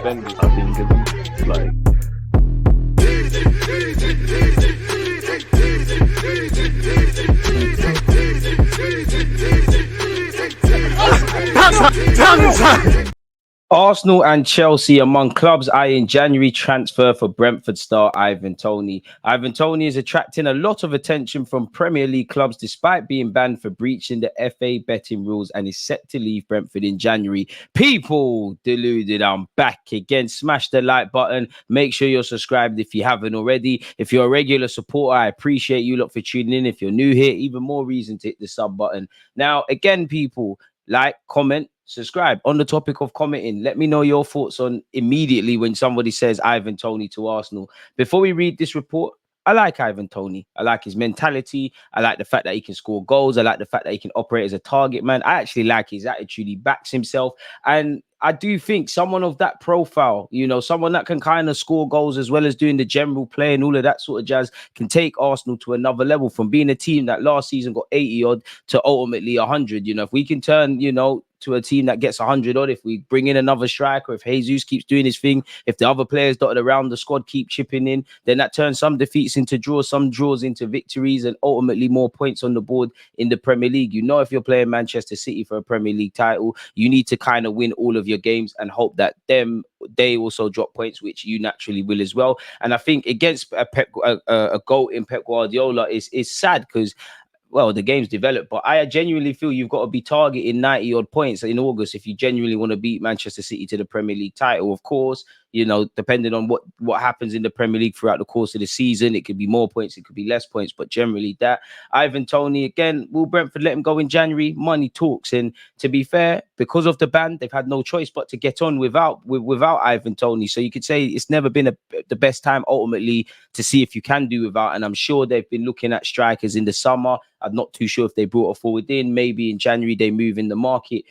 defenders, I think, it's like. Arsenal and Chelsea among clubs eyeing January transfer for Brentford star Ivan Toney. Ivan Toney is attracting a lot of attention from Premier League clubs despite being banned for breaching the FA betting rules and is set to leave Brentford in January. People deluded. I'm back again. Smash the like button. Make sure you're subscribed if you haven't already. If you're a regular supporter, I appreciate you lot for tuning in. If you're new here, even more reason to hit the sub button. Now, again, people, like, comment, subscribe. On the topic of commenting, let me know your thoughts on immediately when somebody says Ivan Toney to Arsenal. Before we read this report, I like Ivan Toney. I like his mentality. I like the fact that he can score goals. I like the fact that he can operate as a target man. I actually like his attitude. He backs himself. And I do think someone of that profile, you know, someone that can kind of score goals as well as doing the general play and all of that sort of jazz, can take Arsenal to another level from being a team that last season got 80 odd to ultimately 100. You know, if we can turn, you know, to a team that gets 100 odd, if we bring in another striker, if Jesus keeps doing his thing, if the other players dotted around the squad keep chipping in, then that turns some defeats into draws, some draws into victories, and ultimately more points on the board in the Premier League. You know, if you're playing Manchester City for a Premier League title, you need to kind of win all of your games and hope that they also drop points, which you naturally will as well. And I think against a goal in Pep Guardiola is sad because, well, the game's developed, but I genuinely feel you've got to be targeting 90 odd points in August if you genuinely want to beat Manchester City to the Premier League title. Of course, you know, depending on what happens in the Premier League throughout the course of the season, it could be more points, it could be less points, but generally that. Ivan Toney, again, will Brentford let him go in January? Money talks. And to be fair, because of the ban, they've had no choice but to get on without Ivan Toney. So you could say it's never been the best time ultimately to see if you can do without. And I'm sure they've been looking at strikers in the summer. I'm not too sure if they brought a forward in. Maybe in January they move in the market.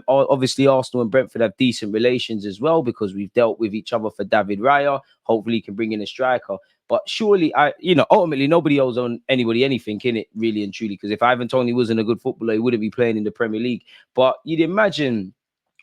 Obviously, Arsenal and Brentford have decent relations as well because we've dealt with each other for David Raya. Hopefully, he can bring in a striker. But surely, ultimately, nobody owes on anybody anything, in it, really and truly. Because if Ivan Toney wasn't a good footballer, he wouldn't be playing in the Premier League. But you'd imagine,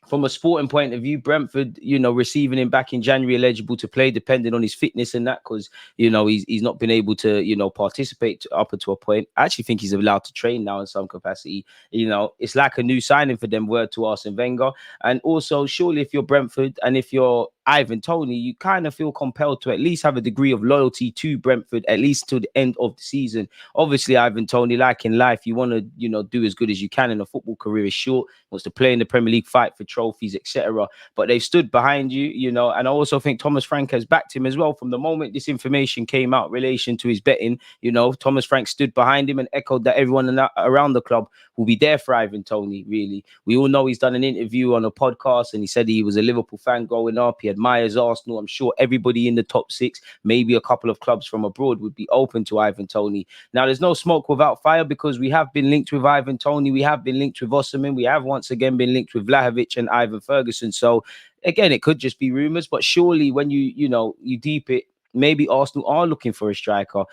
from a sporting point of view, Brentford, you know, receiving him back in January eligible to play, depending on his fitness and that, because, you know, he's not been able to, you know, participate up to a point. I actually think he's allowed to train now in some capacity. You know, it's like a new signing for them, word to Arsene Wenger. And also, surely if you're Brentford and if you're Ivan Toney, you kind of feel compelled to at least have a degree of loyalty to Brentford, at least to the end of the season. Obviously, Ivan Toney, like in life, you want to, you know, do as good as you can, and a football career is short. Wants to play in the Premier League, fight for trophies, etc. But they've stood behind you, you know, and I also think Thomas Frank has backed him as well. From the moment this information came out in relation to his betting, you know, Thomas Frank stood behind him and echoed that everyone around the club will be there for Ivan Toney, really. We all know he's done an interview on a podcast and he said he was a Liverpool fan growing up. He admires Arsenal. I'm sure everybody in the top six, maybe a couple of clubs from abroad, would be open to Ivan Toney. Now, there's no smoke without fire because we have been linked with Ivan Toney. We have been linked with Osimhen. We have once again been linked with Vlahovic and Ivan Ferguson. So, again, it could just be rumours, but surely when you deep it, maybe Arsenal are looking for a striker.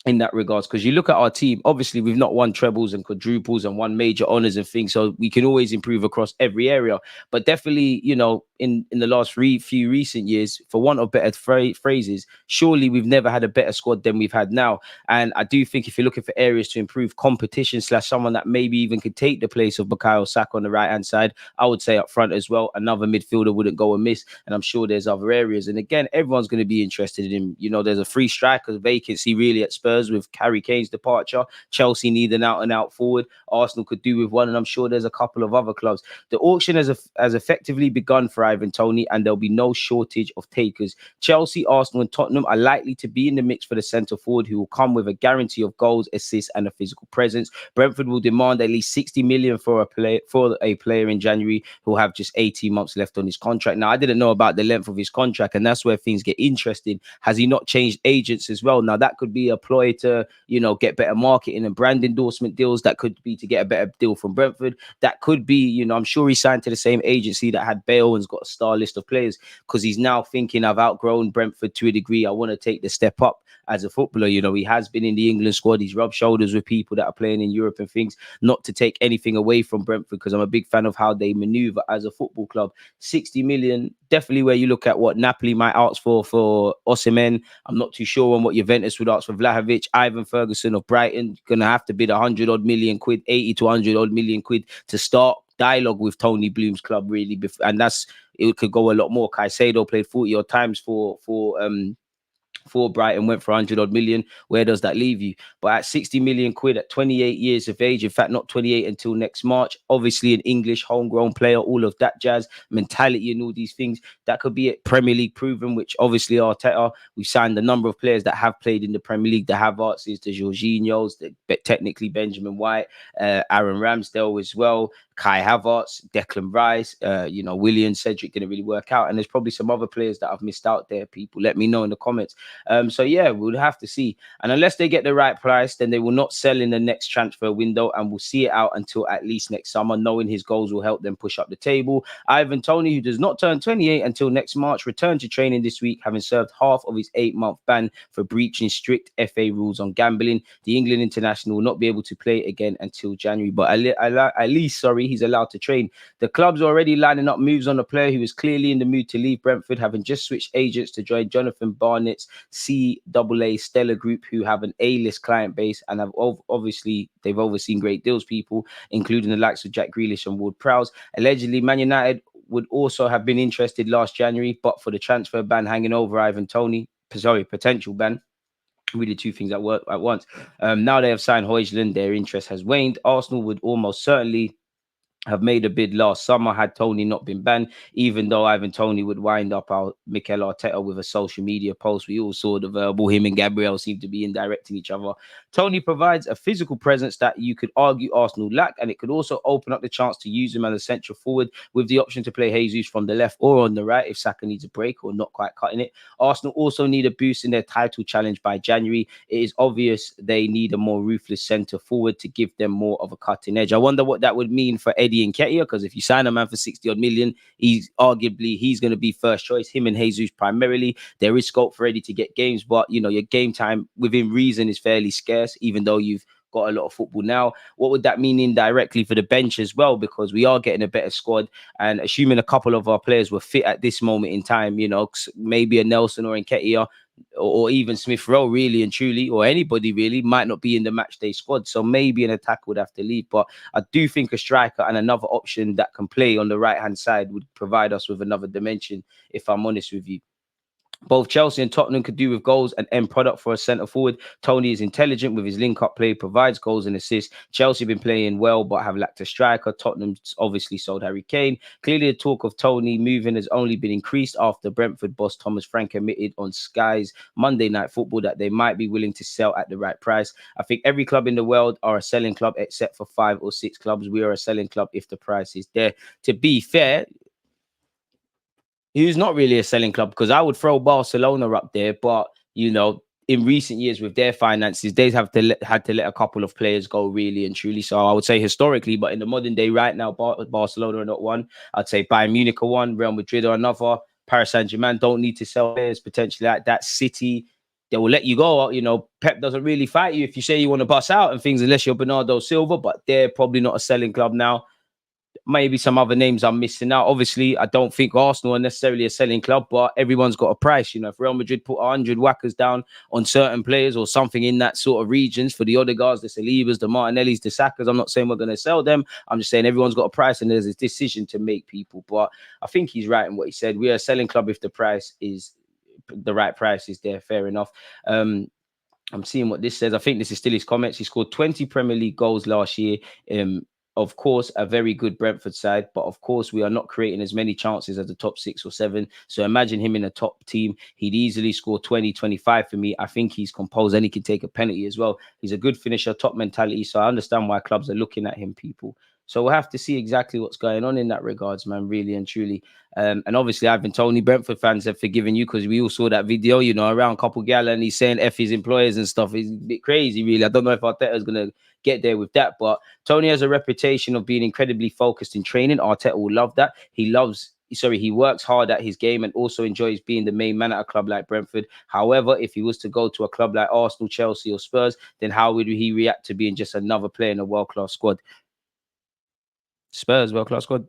In that regards, because you look at our team, obviously we've not won trebles and quadruples and won major honors and things, so we can always improve across every area. But definitely, you know, in the last few recent years, for want of better phrases, surely we've never had a better squad than we've had now. And I do think if you're looking for areas to improve, competition / someone that maybe even could take the place of Bukayo Saka on the right hand side, I would say up front as well, another midfielder wouldn't go amiss. And I'm sure there's other areas. And again, everyone's going to be interested in him. You know, there's a free striker vacancy really at Spurs with Harry Kane's departure. Chelsea need an out-and-out forward. Arsenal could do with one, and I'm sure there's a couple of other clubs. The auction has effectively begun for Ivan Toney, and there'll be no shortage of takers. Chelsea, Arsenal, and Tottenham are likely to be in the mix for the centre forward, who will come with a guarantee of goals, assists, and a physical presence. Brentford will demand at least 60 million for a player in January who will have just 18 months left on his contract. Now, I didn't know about the length of his contract, and that's where things get interesting. Has he not changed agents as well? Now, that could be a ploy employ to, you know, get better marketing and brand endorsement deals. That could be to get a better deal from Brentford. That could be, you know, I'm sure he signed to the same agency that had Bale and's got a star list of players, because he's now thinking, I've outgrown Brentford to a degree. I want to take the step up as a footballer. You know, he has been in the England squad. He's rubbed shoulders with people that are playing in Europe and things. Not to take anything away from Brentford, because I'm a big fan of how they maneuver as a football club. 60 million, definitely where you look at what Napoli might ask for Osimhen. I'm not too sure on what Juventus would ask for Vlahovic. Ivan Ferguson of Brighton gonna have to bid 100 odd million quid, 80 to 100 odd million quid to start dialogue with Tony Bloom's club, really. And that's, it could go a lot more. Caicedo played 40 odd times for Brighton, went for 100 odd million. Where does that leave you? But at 60 million quid at 28 years of age, in fact, not 28 until next March, obviously an English homegrown player, all of that jazz, mentality and all these things, that could be a Premier League proven, which obviously Arteta, we've signed a number of players that have played in the Premier League, the Havertz, the Jorginhos, technically Benjamin White, Aaron Ramsdale as well, Kai Havertz, Declan Rice, you know, William Cedric didn't really work out. And there's probably some other players that I've missed out there. People, let me know in the comments. So yeah, we'll have to see. And unless they get the right price, then they will not sell in the next transfer window, and we'll see it out until at least next summer, knowing his goals will help them push up the table. Ivan Toney, who does not turn 28 until next March, returned to training this week, having served half of his 8-month ban for breaching strict FA rules on gambling. The England international will not be able to play again until January, but at least, he's allowed to train. The club's already lining up moves on the player who is clearly in the mood to leave Brentford, having just switched agents to join Jonathan Barnett's CAA Stellar Group, who have an A-list client base and have they've overseen great deals, people, including the likes of Jack Grealish and Ward-Prowse. Allegedly, Man United would also have been interested last January, but for the transfer ban hanging over Ivan Toney, potential ban. Really two things at once. Now they have signed Højlund, their interest has waned. Arsenal would almost certainly have made a bid last summer had Toney not been banned, even though Ivan Toney would wind up our Mikel Arteta with a social media post. We all saw the verbal. Him and Gabriel seem to be indirecting each other. Toney provides a physical presence that you could argue Arsenal lack, and it could also open up the chance to use him as a central forward with the option to play Jesus from the left or on the right if Saka needs a break or not quite cutting it. Arsenal also need a boost in their title challenge by January. It is obvious they need a more ruthless centre forward to give them more of a cutting edge. I wonder what that would mean for Eddie Nketiah, because if you sign a man for 60 odd million, he's going to be first choice. Him and Jesus primarily. There is scope for Eddie to get games, but you know, your game time within reason is fairly scarce, even though you've got a lot of football now. What would that mean indirectly for the bench as well? Because we are getting a better squad, and assuming a couple of our players were fit at this moment in time, you know, maybe a Nelson or Nketiah, or even Smith Rowe, really and truly, or anybody really, might not be in the match day squad. So maybe an attacker would have to leave. But I do think a striker and another option that can play on the right-hand side would provide us with another dimension, if I'm honest with you. Both Chelsea and Tottenham could do with goals and end product for a centre forward. Toney is intelligent with his link-up play, provides goals and assists. Chelsea have been playing well but have lacked a striker. Tottenham's obviously sold Harry Kane. Clearly, the talk of Toney moving has only been increased after Brentford boss Thomas Frank admitted on Sky's Monday Night Football that they might be willing to sell at the right price. I think every club in the world are a selling club except for 5 or 6 clubs. We are a selling club if the price is there. To be fair, who's not really a selling club, because I would throw Barcelona up there, but you know, in recent years with their finances, they had to let a couple of players go, really and truly. So I would say historically, but in the modern day right now, Barcelona are not one. I'd say Bayern Munich are one, Real Madrid are another, Paris Saint-Germain don't need to sell players potentially like that. City, they will let you go. You know, Pep doesn't really fight you if you say you want to bust out and things, unless you're Bernardo Silva, but they're probably not a selling club now. Maybe some other names I'm missing out. Obviously, I don't think Arsenal are necessarily a selling club, but everyone's got a price. You know, if Real Madrid put 100 whackers down on certain players or something in that sort of regions for the Odegaards, the Salibas, the Martinellis, the Sakas, I'm not saying we're going to sell them. I'm just saying everyone's got a price and there's a decision to make, people. But I think he's right in what he said. We are a selling club if the price is the right price is there. Fair enough. I'm seeing what this says. I think this is still his comments. He scored 20 Premier League goals last year. Of course, a very good Brentford side, but of course, we are not creating as many chances as the top 6 or 7. So imagine him in a top team. He'd easily score 20, 25 for me. I think he's composed and he can take a penalty as well. He's a good finisher, top mentality. So I understand why clubs are looking at him, people. So we'll have to see exactly what's going on in that regards, man, really and truly. And obviously, Ivan Toney, Brentford fans have forgiven you because we all saw that video, you know, around couple gal, and he's saying F his employers and stuff. It's a bit crazy, really. I don't know if Arteta's going to get there with that, but Tony has a reputation of being incredibly focused in training. Arteta will love that. He works hard at his game and also enjoys being the main man at a club like Brentford. However, if he was to go to a club like Arsenal, Chelsea, or Spurs, then how would he react to being just another player in a world-class squad? Spurs, world-class squad.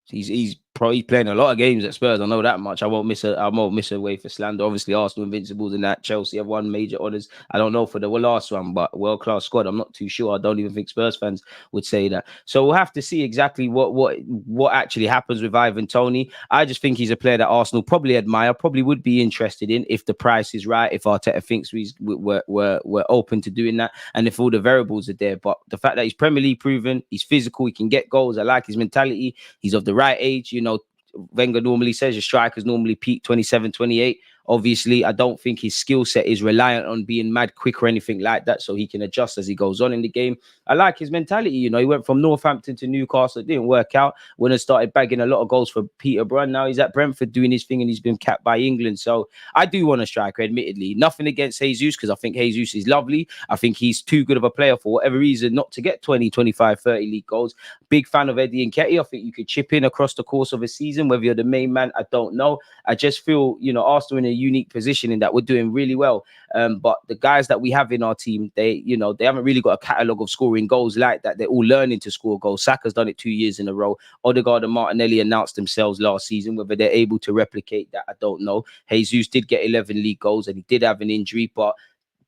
He's playing a lot of games at Spurs. I know that much. I won't miss a way for slander. Obviously, Arsenal Invincibles and that. Chelsea have won major honours. I don't know for the last one, but world-class squad. I'm not too sure. I don't even think Spurs fans would say that. So we'll have to see exactly what actually happens with Ivan Toney. I just think he's a player that Arsenal probably admire, probably would be interested in if the price is right, if Arteta thinks we're open to doing that, and if all the variables are there. But the fact that he's Premier League proven, he's physical, he can get goals. I like his mentality. He's of the right age, you know. Wenger normally says your strikers normally peak 27, 28. Obviously, I don't think his skill set is reliant on being mad quick or anything like that, so he can adjust as he goes on in the game. I like his mentality. You know, he went from Northampton to Newcastle. It didn't work out. When he started bagging a lot of goals for Peterborough, now he's at Brentford doing his thing, and he's been capped by England. So I do want a striker, admittedly. Nothing against Jesus, because I think Jesus is lovely. I think he's too good of a player for whatever reason not to get 20, 25, 30 league goals. Big fan of Eddie Nketiah. I think you could chip in across the course of a season, whether you're the main man, I don't know. I just feel, you know, Arsenal in a unique position in that we're doing really well. But the guys that we have in our team, they haven't really got a catalogue of scoring goals like that. They're all learning to score goals. Saka's done it 2 years in a row. Odegaard and Martinelli announced themselves last season. Whether they're able to replicate that, I don't know. Jesus did get 11 league goals and he did have an injury, but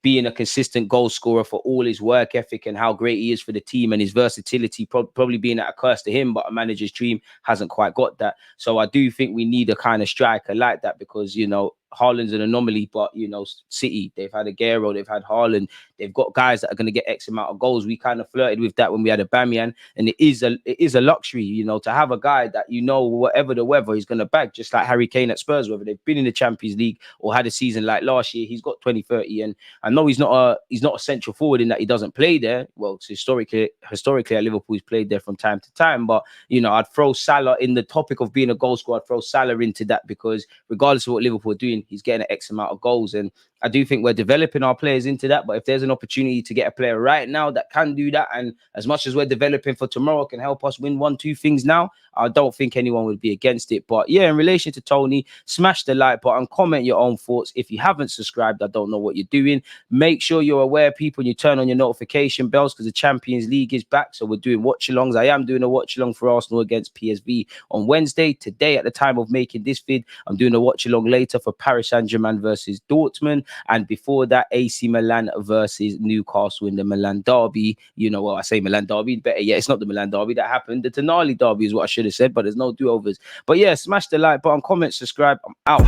being a consistent goal scorer for all his work ethic and how great he is for the team and his versatility, probably being at a curse to him, but a manager's dream, hasn't quite got that. So I do think we need a kind of striker like that because, you know, Haaland's an anomaly, but, you know, City, they've had Aguero, they've had Haaland, they've got guys that are going to get X amount of goals. We kind of flirted with that when we had Aubameyang, and it is a luxury, you know, to have a guy that, you know, whatever the weather, he's going to bag, just like Harry Kane at Spurs, whether they've been in the Champions League or had a season like last year. He's got 20, 30, and I know he's not a central forward in that he doesn't play there. Well, historically at Liverpool, he's played there from time to time, but, you know, I'd throw Salah in the topic of being a goal scorer. I'd throw Salah into that because regardless of what Liverpool are doing, he's getting an X amount of goals. And I do think we're developing our players into that. But if there's an opportunity to get a player right now that can do that, and as much as we're developing for tomorrow can help us win 1-2 things now, I don't think anyone would be against it. But yeah, in relation to Toney, smash the like button, comment your own thoughts. If you haven't subscribed, I don't know what you're doing. Make sure you're aware, people, and you turn on your notification bells because the Champions League is back. So we're doing watch-alongs. I am doing a watch-along for Arsenal against PSV on Wednesday. Today, at the time of making this vid, I'm doing a watch-along later for Paris Saint-Germain versus Dortmund. And before that, AC Milan versus Newcastle in the Milan derby. You know, well, I say Milan derby, better yet, it's not the Milan derby that happened. The Tonali derby is what I should have said, but there's no do-overs. But yeah, smash the like button, comment, subscribe. I'm out.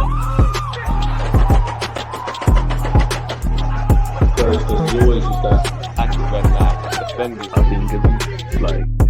There's always just that active red flag, defenders. I think it's like